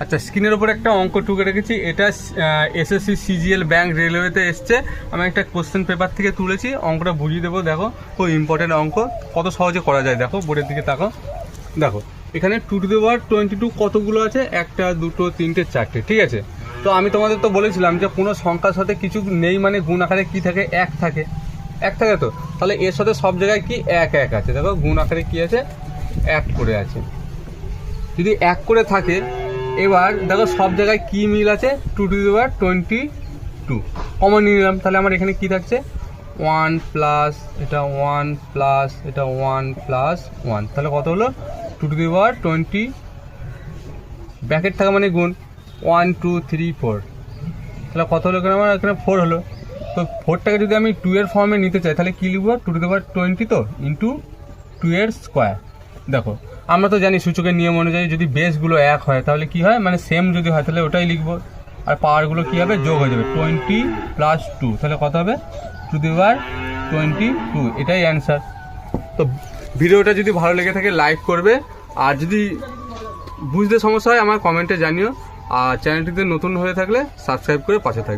আচ্ছা, স্ক্রিনের উপর একটা অঙ্ক টুকে রেখেছি। এটা এসএসসি সিজিএল ব্যাংক রেলওয়েতে এসছে। আমি একটা কোশ্চেন পেপার থেকে তুলেছি, অঙ্কটা বুঝিয়ে দেবো। দেখো, খুব ইম্পর্টেন্ট অঙ্ক, কত সহজে করা যায়। দেখো বোর্ডের দিকে তাকাও। দেখো এখানে 2^22 কতগুলো আছে? 1, 2, 3, 4, ঠিক আছে। তো আমি তোমাদের তো বলেছিলাম যে কোনো সংখ্যার সাথে কিছু নেই মানে গুণ আকারে কী থাকে? 1 থাকে। 1 থাকে তো, তাহলে এর সাথে সব জায়গায় কি 1 1 আছে। দেখো গুণ আকারে কী আছে? 1 করে আছে। যদি 1 করে থাকে, এবার দেখো সব জায়গায় কি মিল আছে? 2^22 কমন নিয়ে নিলাম, তাহলে আমার এখানে কি থাকছে? 1 প্লাস এটা 1 প্লাস এটা 1 প্লাস 1, তাহলে কত হলো? 2^20 ব্র্যাকেট থাকা মানে গুণ 1 2 3 4, তাহলে কত হলো? এখানে আমার এখানে 4 হলো। তো 4টাকে যদি আমি 2 এর ফর্মে নিতে চাই তাহলে কী লিখবো? 2^20 তো ইন্টু 2 এর স্কোয়ার। দেখো আমরা তো জানি সূচকের নিয়ম অনুযায়ী যদি বেসগুলো 1 হয় তাহলে কি হয়, মানে সেম যদি হয় তাহলে ওটাই লিখবো, আর পাওয়ারগুলো কী হবে? যোগ হয়ে যাবে। 20 প্লাস 2, তাহলে কত হবে? 2^22, এটাই অ্যান্সার। তো ভিডিওটা যদি ভালো লেগে থাকে লাইক করবে, আর যদি বুঝতে সমস্যা হয় আমার কমেন্টে জানিও, আর চ্যানেলটিতে নতুন হয়ে থাকলে সাবস্ক্রাইব করে পাশে থাকবে।